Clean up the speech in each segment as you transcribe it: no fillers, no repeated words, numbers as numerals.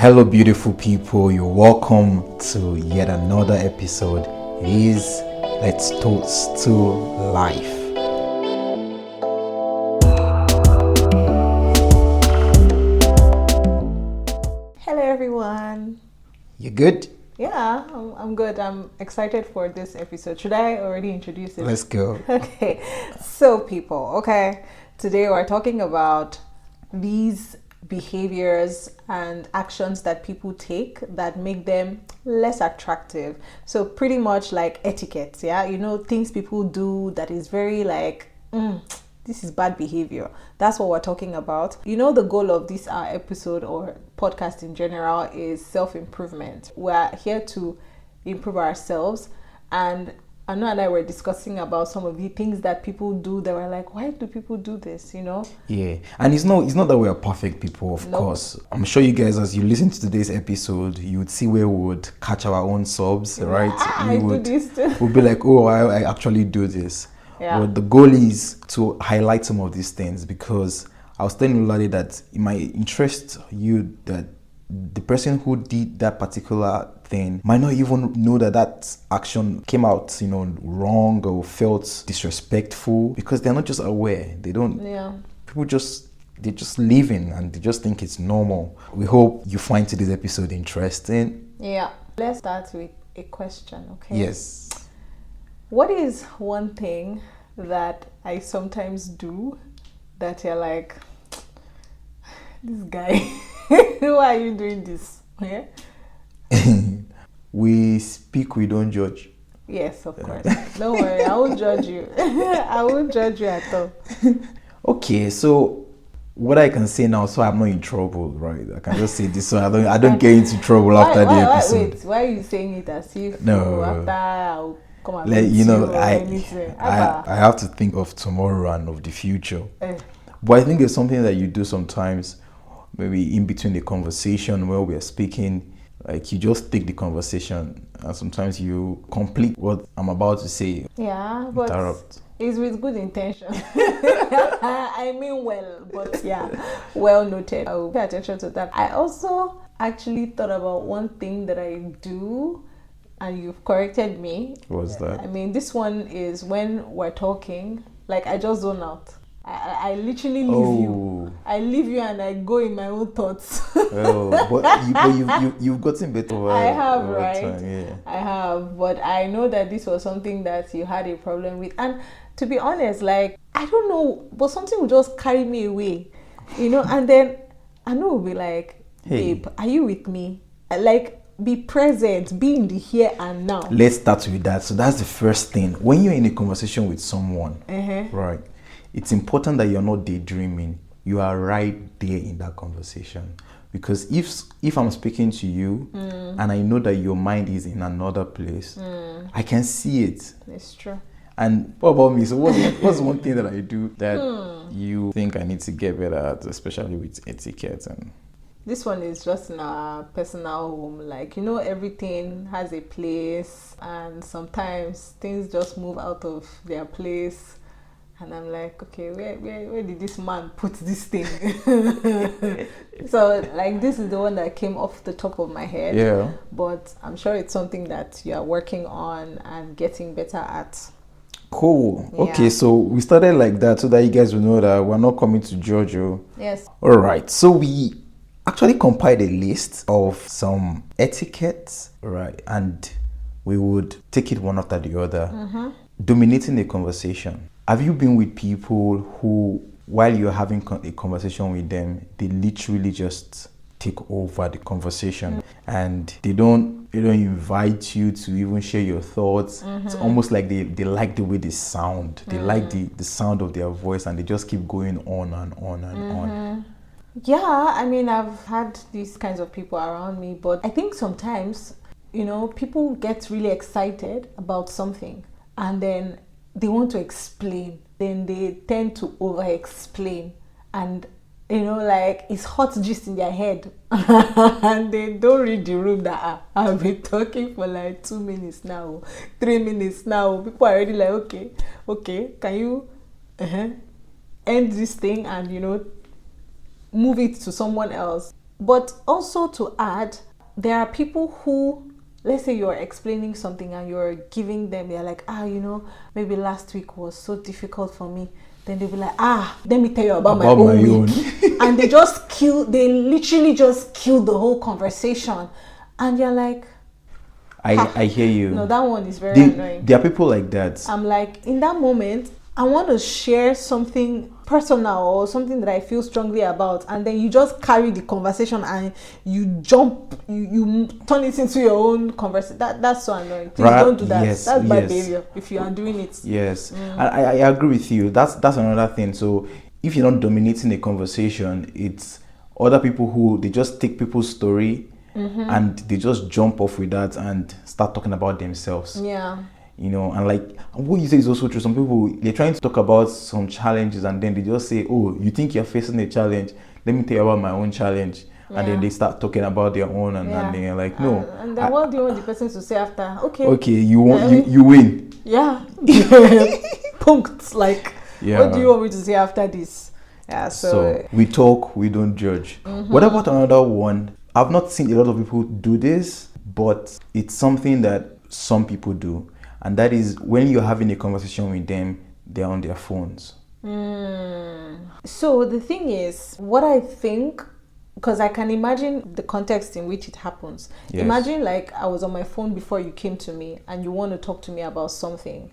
Hello, beautiful people. You're welcome to yet another episode. It is Let's Toast to Life. Hello, everyone. You good? Yeah, I'm good. I'm excited for this episode. Should I already introduce it? Let's go. Okay. So, people, today we're talking about these behaviors and actions that people take that make them less attractive. So pretty much like etiquette, yeah, things people do that is very like this is bad behavior. That's what we're talking about. The goal of this episode or podcast in general is self-improvement. We're here to improve ourselves, and Anu and I were discussing about some of the things that people do that were like, why do people do this, Yeah, and it's not that we are perfect people, of course. I'm sure you guys, as you listen to today's episode, you would see where we would catch our own subs, right? I do this too. We'll be like, oh, I actually do this. Yeah. But the goal is to highlight some of these things, because I was telling Lolade that it might interest you that the person who did that particular thing might not even know that action came out, wrong or felt disrespectful, because they're not just aware. They don't. Yeah. People they're just living and they just think it's normal. We hope you find today's episode interesting. Yeah. Let's start with a question, okay? Yes. What is one thing that I sometimes do that you're like, this guy, why are you doing this? Yeah? We speak, we don't judge. Yes, of course. Don't worry, I won't judge you. I won't judge you at all. Okay, so what I can say now, so I'm not in trouble, right? I can just say this so I don't get into trouble after the episode. Why are you saying it as if No. after I'll come and Like, meet you or I anything? I have to think of tomorrow and of the future. Eh. But I think it's something that you do sometimes, maybe in between the conversation where we're speaking, like you just take the conversation and sometimes you complete what I'm about to say. Yeah, but Interrupt. it's with good intention. I mean well, but yeah, well noted. I will pay attention to that. I also actually thought about one thing that I do, and you've corrected me. What's that? I mean, this one is when we're talking, like I just zone out. I literally leave you. I leave you and I go in my own thoughts. But you've gotten better. I have, over right? time, yeah. I have, but I know that this was something that you had a problem with. And to be honest, like, I don't know, but something would just carry me away, and then I know will be like, Hey. babe, are you with me? Like, be present, be in the here and now. Let's start with that. So that's the first thing. When you're in a conversation with someone, right, it's important that you're not daydreaming. You are right there in that conversation. Because if I'm speaking to you and I know that your mind is in another place, I can see it. It's true. And what about me? So what's one thing that I do that you think I need to get better at, especially with etiquette? And this one is just in our personal home. Like, everything has a place, and sometimes things just move out of their place. And I'm like, okay, where did this man put this thing? So, like, this is the one that came off the top of my head. yeah. But I'm sure it's something that you are working on and getting better at. Cool. Yeah. Okay, so we started like that so that you guys will know that we're not coming to judge you. Yes. All right. So we actually compiled a list of some etiquettes, right? And we would take it one after the other, dominating the conversation. Have you been with people who, while you're having a conversation with them, they literally just take over the conversation and they don't invite you to even share your thoughts? It's almost like they like the way they sound. They like the sound of their voice, and they just keep going on and on and on. Yeah, I mean, I've had these kinds of people around me, but I think sometimes, people get really excited about something and then they want to explain. Then they tend to over-explain, and like it's hot gist in their head and they don't read the room that I've been talking for like 2 minutes now, 3 minutes now. People are already like, okay, can you end this thing and move it to someone else. But also to add, there are people who, let's say you're explaining something and you're giving them, they're like, maybe last week was so difficult for me. Then they'll be like, let me tell you about my own week. And they literally just kill the whole conversation. And you're like, I hear you. No, that one is very annoying. There are people like that. I'm like, in that moment, I want to share something personal or something that I feel strongly about, and then you just carry the conversation and you turn it into your own conversation. That's so annoying. Please don't do that. Yes, that's bad behavior if you are doing it. Yes, I agree with you. That's another thing. So if you're not dominating a conversation, it's other people who they just take people's story and they just jump off with that and start talking about themselves. Yeah. And like what you say is also true. Some people, they're trying to talk about some challenges and then they just say, oh, you think you're facing a challenge? Let me tell you about my own challenge. And then they start talking about their own and they're like, no. And then what do you want the person to say after? Okay, you win. Yeah. Punkt. Like, what do you want me to say after this? Yeah, so we talk, we don't judge. What about another one? I've not seen a lot of people do this, but it's something that some people do. And that is when you're having a conversation with them, they're on their phones. So the thing is, what I think, because I can imagine the context in which it happens. Yes. Imagine like I was on my phone before you came to me and you want to talk to me about something.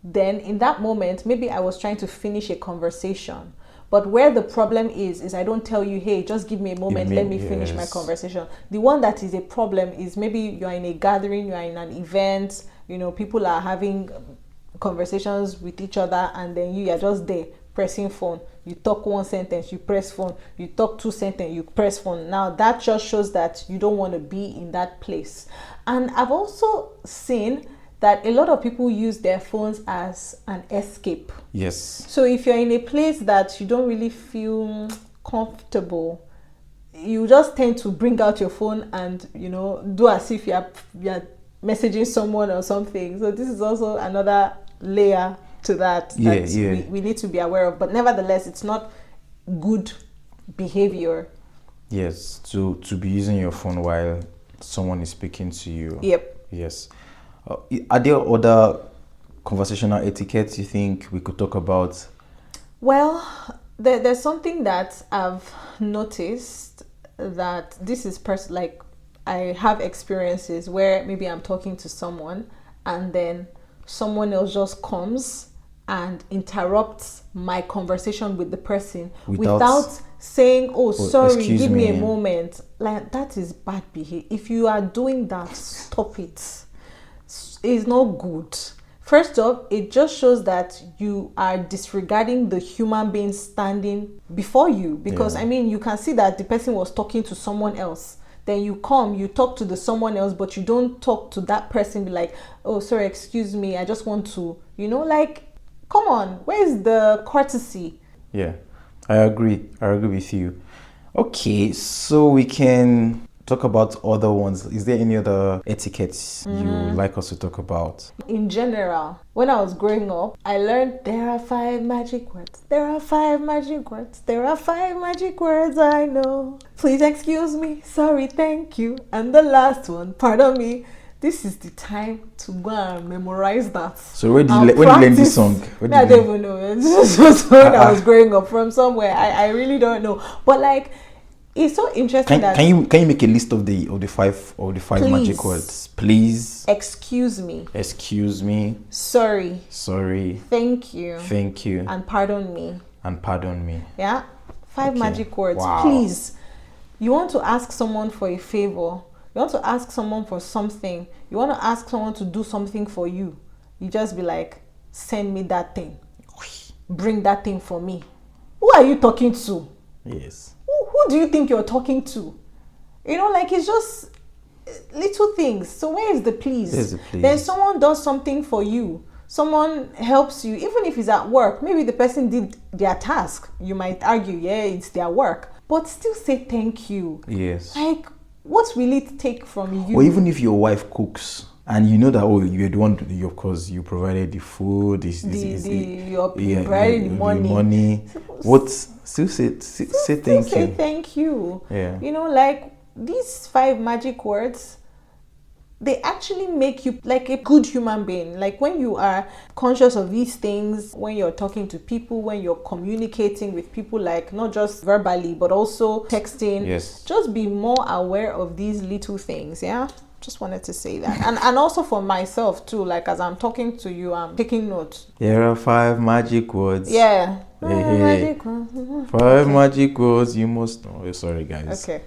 Then in that moment, maybe I was trying to finish a conversation. But where the problem is I don't tell you, hey, just give me a moment, let me finish my conversation. The one that is a problem is maybe you're in a gathering, you're in an event, people are having conversations with each other, and then you are just there pressing phone. You talk one sentence, you press phone. You talk two sentences, you press phone. Now that just shows that you don't want to be in that place. And I've also seen that a lot of people use their phones as an escape. Yes. So if you're in a place that you don't really feel comfortable, you just tend to bring out your phone and, do as if you're messaging someone or something. So this is also another layer to that we need to be aware of. But nevertheless, it's not good behavior. Yes, to be using your phone while someone is speaking to you. Yep. Yes. Are there other conversational etiquettes you think we could talk about? Well, there's something that I've noticed that this is like I have experiences where maybe I'm talking to someone and then someone else just comes and interrupts my conversation with the person without saying, oh, sorry, give me a moment. Like, that is bad behavior. If you are doing that, stop it. It's not good. First off, it just shows that you are disregarding the human being standing before you, because you can see that the person was talking to someone else. Then you talk to the someone else, but you don't talk to that person, be like, oh, sorry, excuse me, I just want to, come on, where's the courtesy? Yeah, I agree with you. Okay, so we can talk about other ones. Is there any other etiquettes you would like us to talk about? In general, when I was growing up, I learned there are 5 magic words. There are 5 magic words. There are 5 magic words I know. Please excuse me. Sorry, thank you. And the last one, pardon me. This is the time to go and memorize that. So when did you learn this song? I don't even know. This was when I was growing up from somewhere. I really don't know. But like, it's so interesting can you make a list of the 5 magic words, please? Excuse me. Excuse me. Sorry. Sorry. Thank you. Thank you. And pardon me. And pardon me. Yeah. 5 magic words. Wow. Please. You want to ask someone for a favor. You want to ask someone for something. You want to ask someone to do something for you. You just be like, send me that thing. Bring that thing for me. Who are you talking to? Yes. Who do you think you're talking to? It's just little things. So where is the please? There's the please. Then someone does something for you. Someone helps you, even if it's at work. Maybe the person did their task. You might argue, yeah, it's their work. But still say thank you. Yes. Like, what will it take from you? Or even if your wife cooks and you know that, oh, you're the one, of course, you provided the food, You're providing the money. What? Still say thank say you. Thank you. Yeah. You know, like these 5 magic words, they actually make you like a good human being. Like when you are conscious of these things, when you're talking to people, when you're communicating with people, like not just verbally but also texting. Yes. Just be more aware of these little things. Yeah. Just wanted to say that. And also for myself too, like as I'm talking to you, I'm taking notes. There are 5 magic words. Yeah. Hey. Magic words. 5 magic words you must know. Sorry guys. Okay.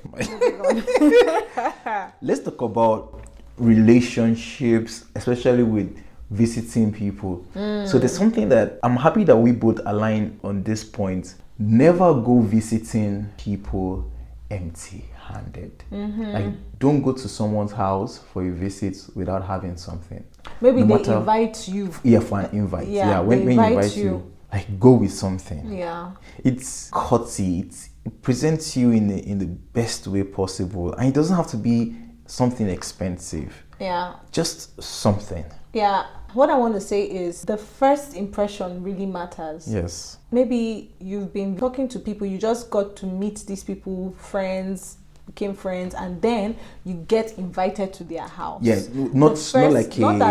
Let's talk about relationships, especially with visiting people. So there's something that I'm happy that we both align on this point. Never go visiting people empty-handed. Like, don't go to someone's house for a visit without having something. Maybe they invite you. Yeah, for an invite. Yeah, when you invite you, like, go with something. Yeah. It's courtesy. It presents you in the best way possible, and it doesn't have to be something expensive. Yeah. Just something. Yeah. What I want to say is the first impression really matters. Yes. Maybe you've been talking to people, you just got to meet these people, became friends, and then you get invited to their house. Yeah, not like casual.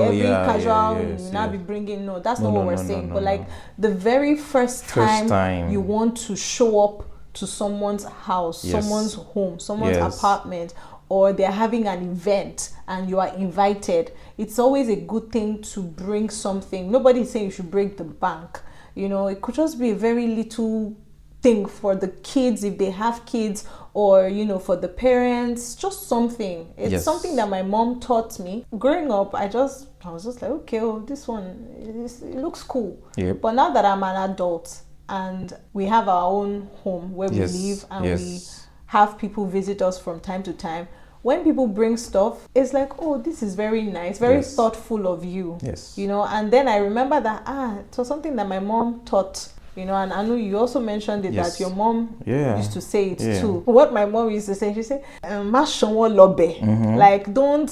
Every casual yes, you now be bringing. No, that's No, not what no, we're no, saying. no, But no. like the very first time you want to show up to someone's house, Yes. someone's home, someone's Yes. apartment, or they're having an event and you are invited, it's always a good thing to bring something. Nobody's saying you should break the bank. You know, it could just be a very little thing for the kids if they have kids, or you know, for the parents, just something. It's Yes. something that my mom taught me growing up. I was just like, okay, oh, this one it looks cool. Yep. But now that I'm an adult and we have our own home where we Yes. live, and Yes. we have people visit us from time to time, when people bring stuff, it's like, oh, this is very nice, very Yes. thoughtful of you. Yes. You know, and then I remember that it was something that my mom taught. You know, and I know you also mentioned it, Yes. that your mom used to say it Yeah. too. What my mom used to say, she said, "Ma shonwo lobe." Like, don't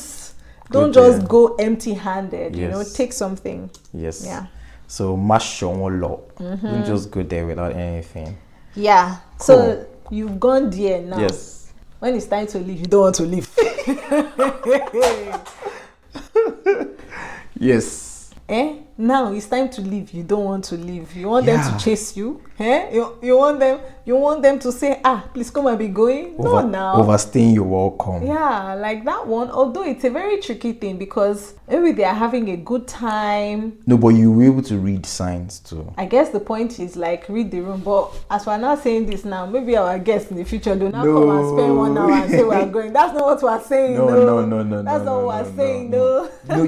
Go just there. go empty-handed. You know, Yes. take something. Yes. Yeah. So mash one law. Don't just go there without anything. Yeah. Cool. So you've gone there now. Yes. When it's time to leave, you don't want to leave. Yes. Now it's time to leave, you don't want to leave. You want them Yeah. to chase you. You want them to say, please come and be going. No, now. Overstaying your welcome. Yeah, like that one. Although it's a very tricky thing, because maybe they are having a good time. No, but you will be able to read signs too. I guess the point is like read the room. But as we're not saying this now, maybe our guests in the future do not come and spend 1 hour and say we're going. That's not what we're saying. No. That's not what we're saying. No. No,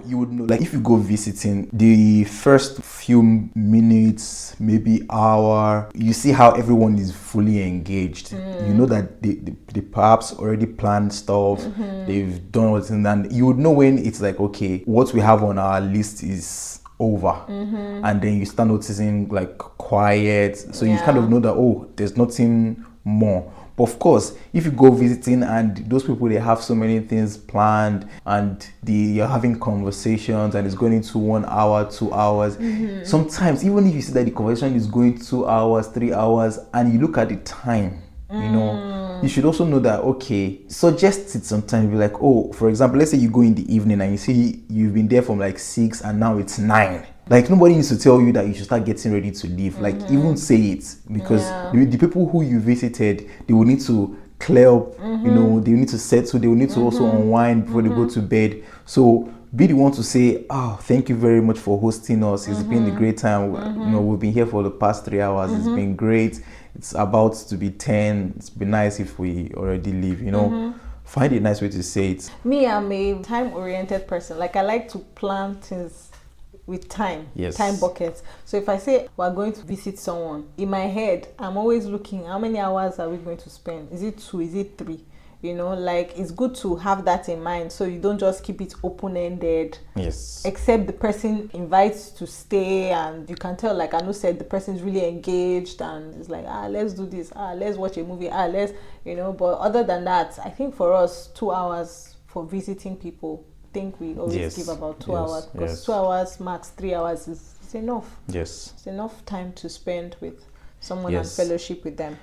you would know. Like if you go visiting, the first few minutes, maybe hour, you see how everyone is fully engaged. You know that they perhaps already planned stuff. They've done what's in, and you would know when it's like, okay, what we have on our list is over, and then you start noticing like quiet, so you kind of know that, oh, there's nothing more. But of course, if you go visiting and those people, they have so many things planned, and you're having conversations and it's going into 1 hour, 2 hours. Sometimes even if you see that the conversation is going 2 hours, 3 hours, and you look at the time, you know, you should also know that, okay, suggest it sometimes. Be like, oh, for example, let's say you go in the evening and you see you've been there from like 6 and now it's 9. Like, nobody needs to tell you that you should start getting ready to leave. Like, even say it, because the people who you visited, they will need to clear up, you know, they will need to settle, they will need to also unwind before they go to bed. So be the one to say, oh, thank you very much for hosting us. It's been a great time. You know, we've been here for the past 3 hours. It's been great. It's about to be 10. It's been nice if we already leave, you know. Find a nice way to say it. Me, I'm a time-oriented person. Like, I like to plan things with time. Yes. Time buckets. So if I say we're going to visit someone, in my head I'm always looking, how many hours are we going to spend? Is it 2? Is it 3? You know, like, it's good to have that in mind, so you don't just keep it open-ended. Yes. Except the person invites to stay, and you can tell, like Anu said, the person is really engaged and it's like, let's do this, let's watch a movie, let's, you know. But other than that, I think for us, 2 hours for visiting people. I think we always Yes. give about 2 Yes. hours, because Yes. 2 hours max, 3 hours is enough. Yes. It's enough time to spend with someone Yes. and fellowship with them.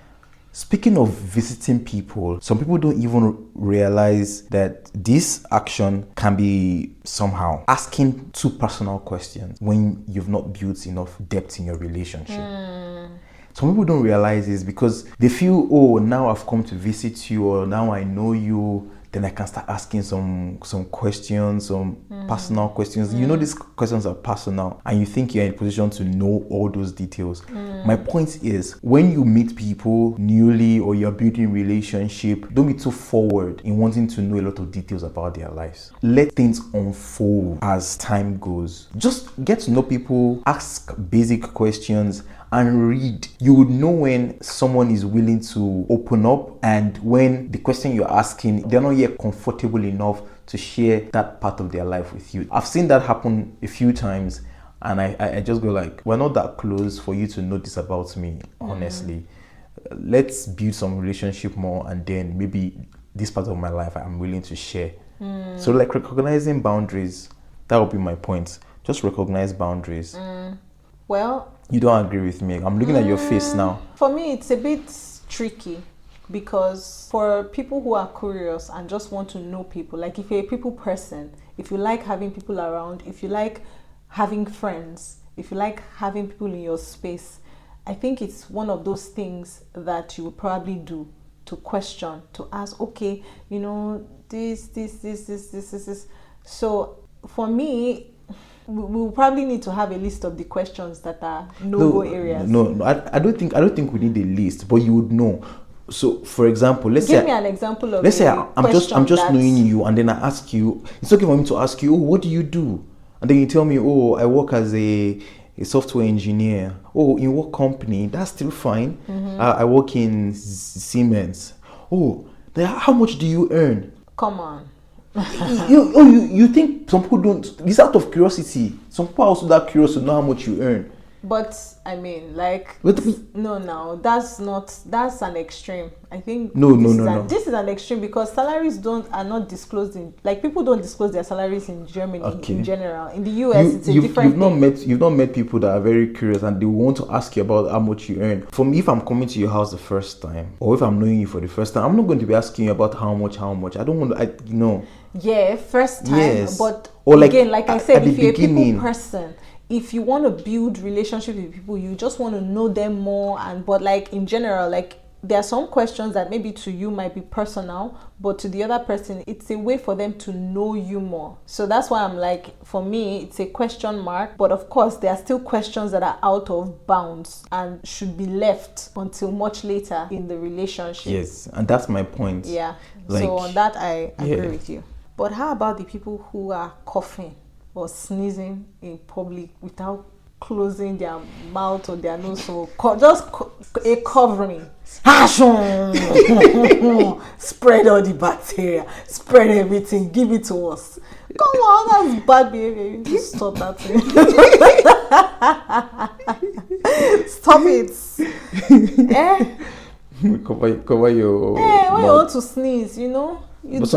Speaking of visiting people, some people don't even realize that this action can be somehow asking too personal questions when you've not built enough depth in your relationship. Some people don't realize this because they feel, oh, now I've come to visit you, or now I know you, then I can start asking some questions, some personal questions. You know, these questions are personal, and you think you're in a position to know all those details. My point is, when you meet people newly or you're building relationship, don't be too forward in wanting to know a lot of details about their lives. Let things unfold as time goes. Just get to know people, ask basic questions, and read. You would know when someone is willing to open up, and when the question you're asking, they're not yet comfortable enough to share that part of their life with you. I've seen that happen a few times, and I just go like, we're not that close for you to know this about me, honestly. Let's build some relationship more, and then maybe this part of my life I'm willing to share. So like recognizing boundaries, that would be my point. Just recognize boundaries. Well, You don't agree with me. I'm looking at your face now. for me, it's a bit tricky, because for people who are curious and just want to know people, like if you're a people person, if you like having people around, if you like having friends, if you like having people in your space, I think it's one of those things that you would probably do, to question, to ask, okay, you know, this. So for me, we will probably need to have a list of the questions that are no-go areas. No, I don't think we need a list, but you would know. So, for example, let's Give say me an example of let's say a I'm just question that's- knowing you, and then I ask you. It's okay for me to ask you, oh, what do you do? And then you tell me, oh, I work as a software engineer. Oh, in what company? That's still fine. I work in Siemens. Oh, then how much do you earn? Come on. you think some people don't? It's out of curiosity. Some people are also that curious to know how much you earn. But I mean, like, But that's an extreme. I think No. This is an extreme, because salaries are not disclosed in, like, people don't disclose their salaries in Germany. Okay. In general. In the US, it's a different thing. You've not met people that are very curious and they want to ask you about how much you earn. For me, if I'm coming to your house the first time, or if I'm knowing you for the first time, I'm not going to be asking you about how much. I don't want to. Yeah, first time. Yes. But Or like again, like I at said, the if you're a beginning. people person, if you want to build relationships with people, you just want to know them more. But like in general, like, there are some questions that maybe to you might be personal, but to the other person, it's a way for them to know you more. So that's why I'm like, for me, it's a question mark. But of course, there are still questions that are out of bounds and should be left until much later in the relationship. Yes, and that's my point. Yeah. Like, so on that, I agree yeah. with you. But how about the people who are coughing or sneezing in public without closing their mouth or their nose, so a covering? Spread all the bacteria, spread everything, give it to us. Come on, that's bad behavior. You need to stop that thing. Stop it. Cover your. When you mouth. want to sneeze, you But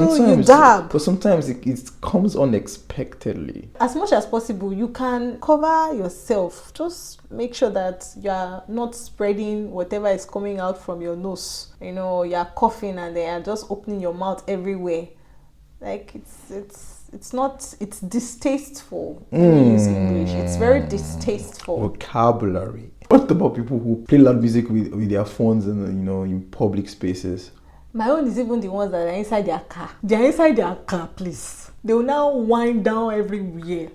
dab. But sometimes it comes unexpectedly. As much as possible, you can cover yourself. Just make sure that you're not spreading whatever is coming out from your nose. You're coughing and then you're just opening your mouth everywhere. Like, it's distasteful. Let me use English. It's very distasteful. Vocabulary. What about people who play loud music with their phones and in public spaces? My own is even the ones that are inside their car. They're inside their car, please. They will now wind down everywhere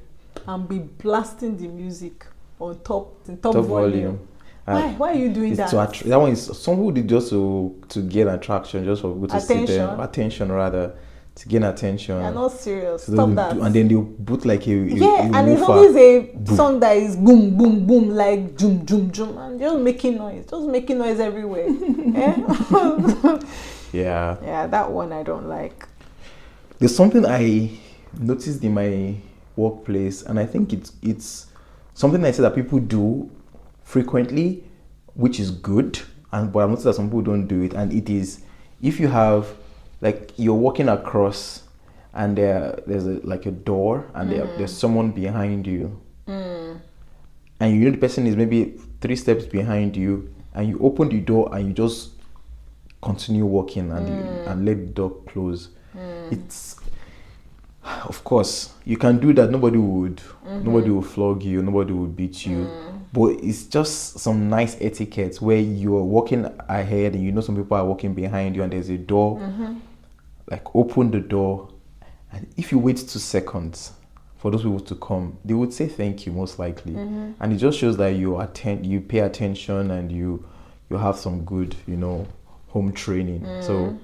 and be blasting the music on top volume. Why are you doing that? That one is some people do just to gain attraction, just for people to sit there. Attention, rather. To gain attention. You're not serious. So Stop that. And then they'll put like a and it's woofer. always a song that is boom, boom, boom, like zoom, zoom, zoom, and just making noise everywhere. Yeah. Yeah, that one I don't like. There's something I noticed in my workplace, and I think it's something I say that people do frequently, which is good, but I've noticed that some people don't do it, and it is if you have, like, you're walking across and there's like a door, and there's someone behind you, and you know the person is maybe 3 steps behind you, and you open the door and you just continue walking and let the door close. It's, of course, you can do that. Nobody will flog you, nobody will beat you. But it's just some nice etiquette where you're walking ahead and you know some people are walking behind you and there's a door. Like, open the door, and if you wait 2 seconds for those people to come, they would say thank you most likely. And it just shows that you pay attention and you have some good, home training. So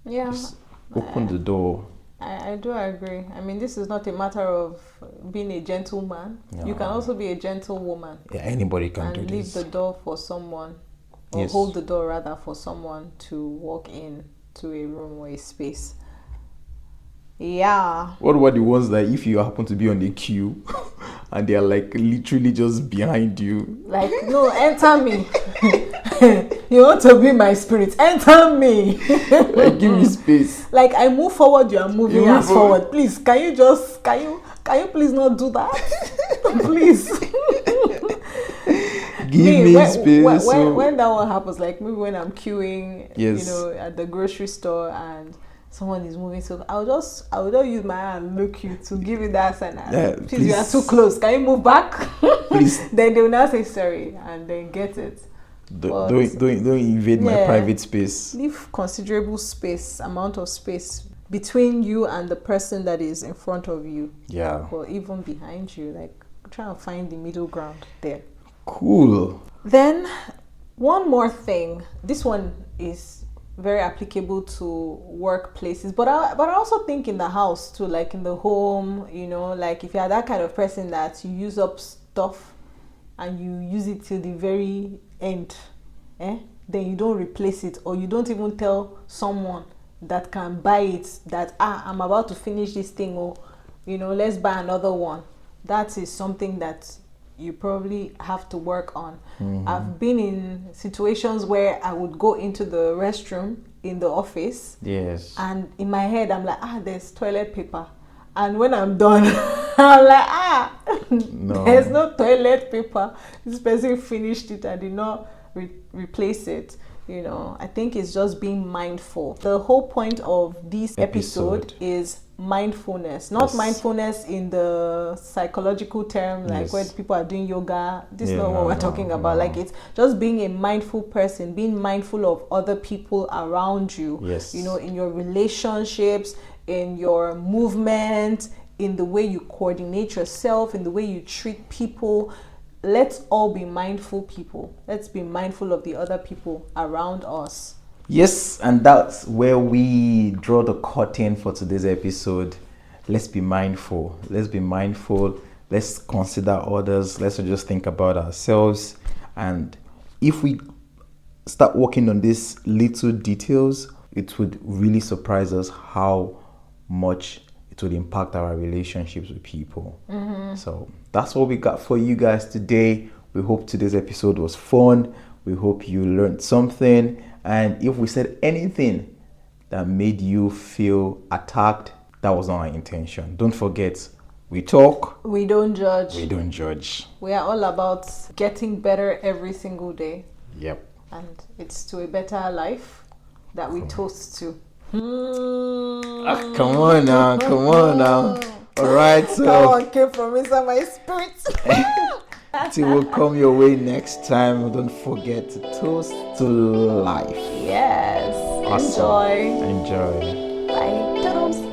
just open the door. I do agree. I mean, this is not a matter of being a gentleman. No. You can also be a gentlewoman. Yeah, anybody can do and this. leave the door for someone, or hold the door rather for someone to walk in to a room or a space. Yeah. What about the ones that if you happen to be on the queue and they are like literally just behind you? Like, no, enter me. You want to be my spirit? Enter me. Like, give me space. Like, I move forward, you are moving as forward. Please, can you please not do that? Please. Give me space. When that one happens, like maybe when I'm queuing, at the grocery store and someone is moving, so I'll just use my hand and look you to give you that sign. Please, you are too close. Can you move back? Please. Then they will now say sorry and then get it. Don't invade my private space. Leave considerable amount of space between you and the person that is in front of you. Yeah. Or even behind you. Like, try and find the middle ground there. Cool. Then, one more thing. This one is very applicable to workplaces, but I also think in the house too, like in the home, like if you are that kind of person that you use up stuff and you use it till the very end, then you don't replace it, or you don't even tell someone that can buy it that I'm about to finish this thing, or let's buy another one. That is something that you probably have to work on. I've been in situations where I would go into the restroom in the office. Yes. And in my head, I'm like, there's toilet paper. And when I'm done, I'm like, no. There's no toilet paper. This person finished it and did not replace it. I think it's just being mindful. The whole point of this episode is mindfulness, not mindfulness in the psychological term, like when people are doing yoga. This is not what we're talking about. Like, it's just being a mindful person, being mindful of other people around you. Yes. In your relationships, in your movement, in the way you coordinate yourself, in the way you treat people. Let's all be mindful people. Let's be mindful of the other people around us. Yes, and that's where we draw the curtain for today's episode. Let's be mindful. Let's be mindful. Let's consider others. Let's not just think about ourselves. And if we start working on these little details, it would really surprise us how much it would impact our relationships with people. So that's what we got for you guys today. We hope today's episode was fun. We hope you learned something. And if we said anything that made you feel attacked, that was not our intention. Don't forget, we talk. We don't judge. We don't judge. We are all about getting better every single day. Yep. And it's to a better life that we toast to. Come on now. All right, so that one came from inside my spirit. till we'll come your way next time. Don't forget to toast to life. Yes. Awesome. Enjoy. Enjoy. Bye. Toodles.